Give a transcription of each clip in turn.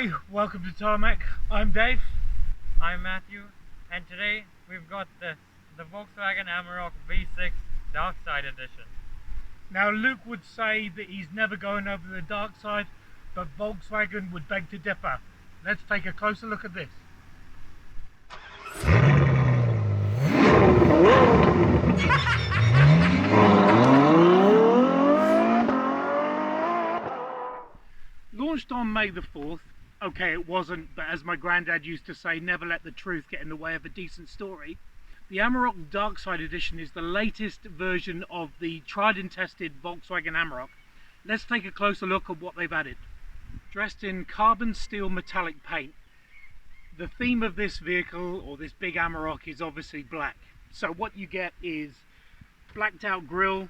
Hey, welcome to Tarmac. I'm Dave. I'm Matthew, and today we've got the Volkswagen Amarok V6 Darkside Edition. Now Luke would say that he's never going over the dark side, but Volkswagen would beg to differ. Let's take a closer look at this. Launched on May the 4th, okay it wasn't, but as my granddad used to say, never let the truth get in the way of a decent story. The Amarok Darkside Edition is the latest version of the tried and tested Volkswagen Amarok. Let's take a closer look at what they've added. Dressed in carbon steel metallic paint, the theme of this vehicle, or this big Amarok, is obviously black. So what you get is blacked out grille,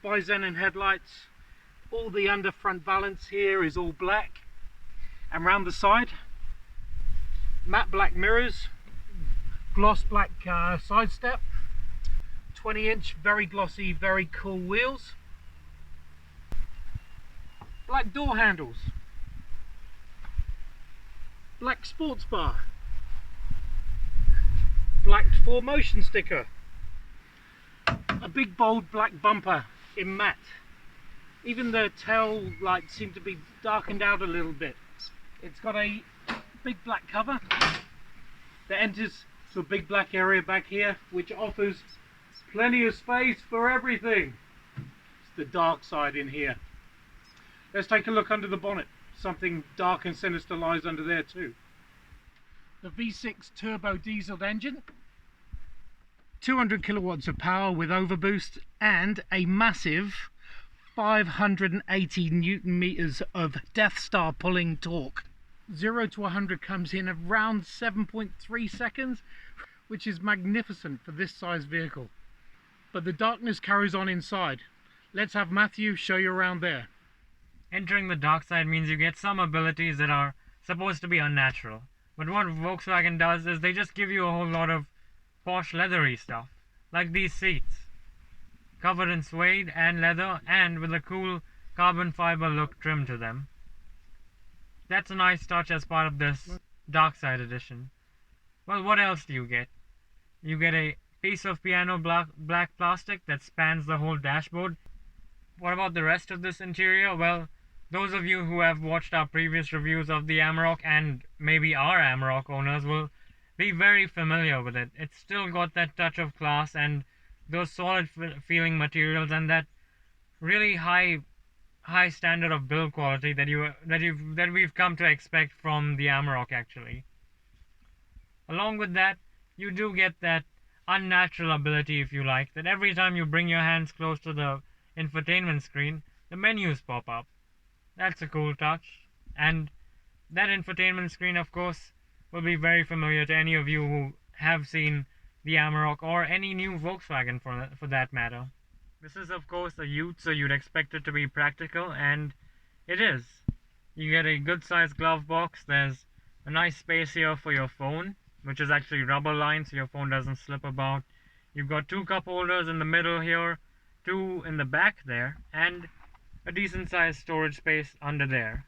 bi-xenon headlights, all the under front valance here is all black, and round the side matte black mirrors, gloss black side step, 20-inch very glossy, very cool wheels, black door handles, black sports bar, black 4Motion sticker, a big bold black bumper in matte. Even the tail lights seem to be darkened out a little bit. It's got a big black cover that enters to a big black area back here, which offers plenty of space for everything. It's the dark side in here. Let's take a look under the bonnet. Something dark and sinister lies under there too. The V6 turbo diesel engine, 200 kilowatts of power with overboost, and a massive 580 newton meters of Death Star pulling torque. 0 to 100 comes in around 7.3 seconds, which is magnificent for this size vehicle. But the darkness carries on inside. Let's have Matthew show you around there. Entering the dark side means you get some abilities that are supposed to be unnatural. But what Volkswagen does is they just give you a whole lot of posh leathery stuff, like these seats, covered in suede and leather and with a cool carbon fiber look trim to them. That's a nice touch as part of this Darkside Edition. Well, what else do you get? You get a piece of piano black plastic that spans the whole dashboard. What about the rest of this interior? Well, those of you who have watched our previous reviews of the Amarok and maybe are Amarok owners will be very familiar with it. It's still got that touch of class and those solid feeling materials and that really high standard of build quality that we've come to expect from the Amarok actually. Along with that, you do get that unnatural ability, if you like, that every time you bring your hands close to the infotainment screen, the menus pop up. That's a cool touch, and that infotainment screen, of course, will be very familiar to any of you who have seen the Amarok or any new Volkswagen for that matter. This is of course a Ute, so you'd expect it to be practical, and it is. You get a good sized glove box. There's a nice space here for your phone, which is actually rubber lined so your phone doesn't slip about. You've got two cup holders in the middle here, two in the back there, and a decent sized storage space under there.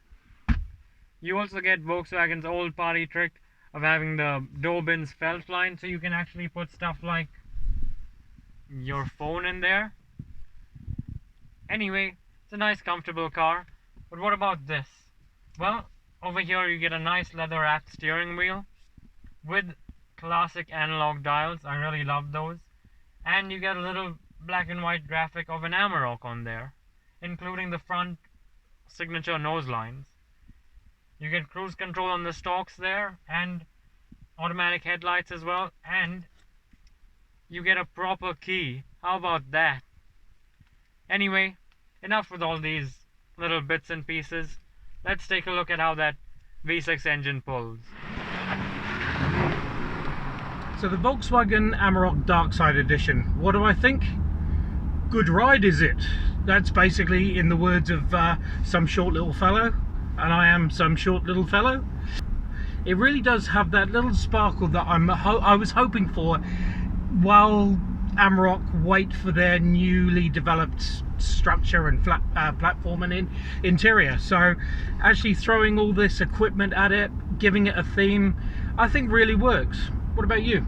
You also get Volkswagen's old party trick of having the door bins felt lined, so you can actually put stuff like your phone in there. Anyway, it's a nice comfortable car. But what about this? Well, over here you get a nice leather wrapped steering wheel with classic analog dials. I really love those. And you get a little black and white graphic of an Amarok on there, including the front signature nose lines. You get cruise control on the stalks there, and automatic headlights as well, and you get a proper key. How about that? Anyway, enough with all these little bits and pieces. Let's take a look at how that V6 engine pulls. So the Volkswagen Amarok Darkside Edition, what do I think? Good ride, is it? That's basically in the words of some short little fellow, and I am some short little fellow. It really does have that little sparkle that I was hoping for while Amarok wait for their newly developed structure and flat platform and interior. So actually throwing all this equipment at it, giving it a theme, I think really works. What about you?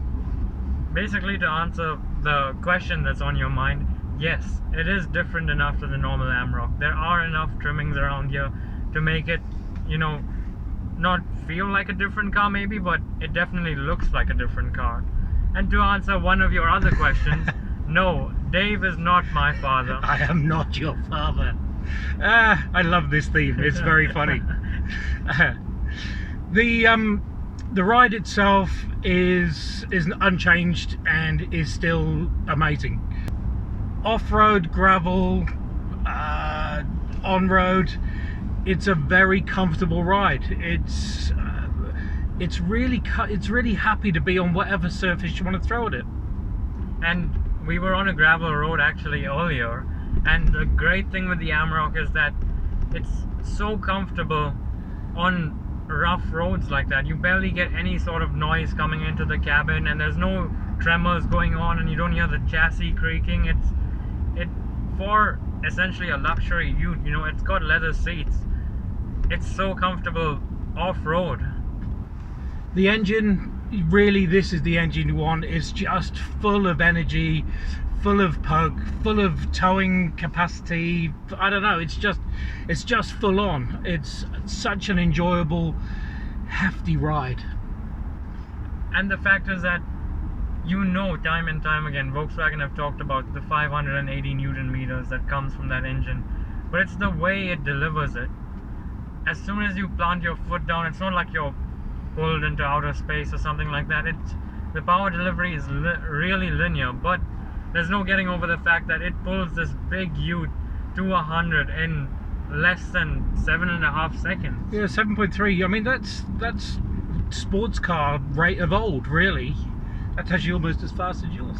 Basically, to answer the question that's on your mind, yes, it is different enough to the normal Amarok. There are enough trimmings around here to make it, you know, not feel like a different car maybe, but it definitely looks like a different car. And to answer one of your other questions, no, Dave is not my father. I am not your father. I love this theme. It's very funny. The ride itself is unchanged and is still amazing. Off-road, gravel, on-road, it's a very comfortable ride. It's really happy to be on whatever surface you want to throw at it. And we were on a gravel road actually earlier, and the great thing with the Amarok is that it's so comfortable on rough roads like that. You barely get any sort of noise coming into the cabin, and there's no tremors going on, and you don't hear the chassis creaking. It for essentially a luxury ute, you know, it's got leather seats. It's so comfortable off-road. The engine, really, this is the engine you want. It's just full of energy, full of poke, full of towing capacity. I don't know, it's just full on. It's such an enjoyable, hefty ride. And the fact is that, you know, time and time again, Volkswagen have talked about the 580 Newton meters that comes from that engine, but it's the way it delivers it. As soon as you plant your foot down, it's not like you're pulled into outer space or something like that. The power delivery is really linear, but there's no getting over the fact that it pulls this big ute to 100 in less than 7.5 seconds. Yeah, 7.3. I mean, that's sports car rate of old, really. That's actually almost as fast as yours.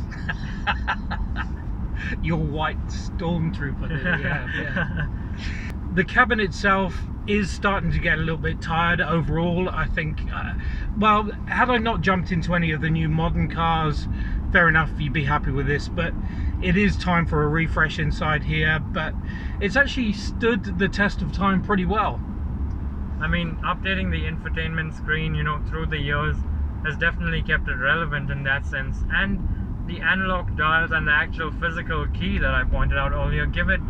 Your white stormtrooper there, yeah. The cabin itself is starting to get a little bit tired overall, I think. Well, had I not jumped into any of the new modern cars, fair enough, you'd be happy with this, but it is time for a refresh inside here. But it's actually stood the test of time pretty well. I mean, updating the infotainment screen, you know, through the years has definitely kept it relevant in that sense, and the analog dials and the actual physical key that I pointed out earlier give it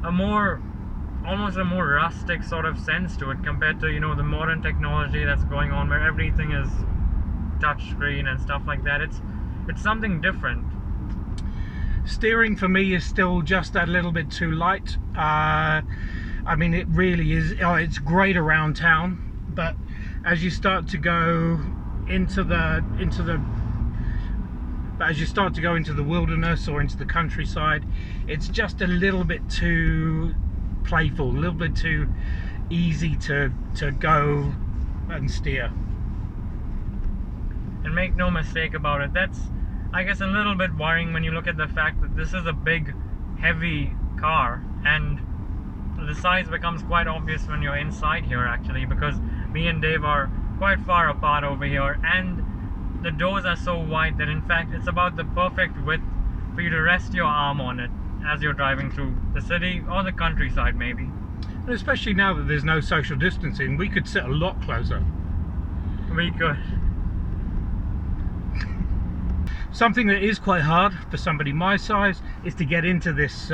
almost a more rustic sort of sense to it compared to, you know, the modern technology that's going on where everything is touchscreen and stuff like that. It's something different. Steering for me is still just a little bit too light. I mean, it really is. It's great around town, but as you start to go into the wilderness or into the countryside, it's just a little bit too playful, a little bit too easy to go and steer. And make no mistake about it, that's, I guess, a little bit worrying when you look at the fact that this is a big, heavy car, and the size becomes quite obvious when you're inside here actually, because me and Dave are quite far apart over here, and the doors are so wide that in fact it's about the perfect width for you to rest your arm on it as you're driving through the city or the countryside maybe. And especially now that there's no social distancing, we could sit a lot closer. We could. Something that is quite hard for somebody my size is to get into this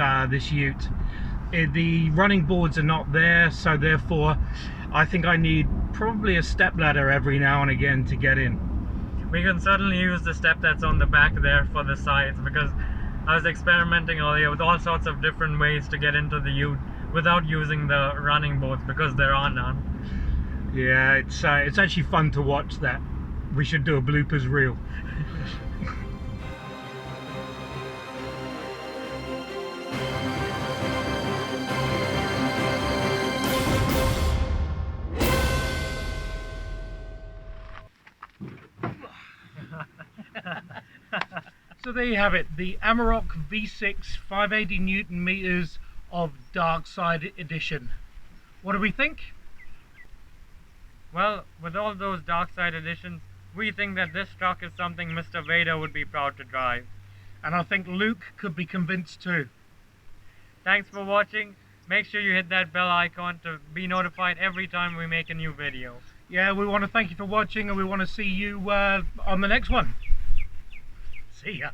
ute. The running boards are not there, so therefore I think I need probably a step ladder every now and again to get in. We can certainly use the step that's on the back there for the sides, because I was experimenting earlier with all sorts of different ways to get into the ute without using the running boards, because there are none. Yeah, it's actually fun to watch that. We should do a bloopers reel. So there you have it, the Amarok V6 580 Newton meters of Darkside Edition. What do we think? Well, with all those Darkside editions, we think that this truck is something Mr. Vader would be proud to drive. And I think Luke could be convinced too. Thanks for watching. Make sure you hit that bell icon to be notified every time we make a new video. Yeah, we want to thank you for watching, and we want to see you on the next one. See ya.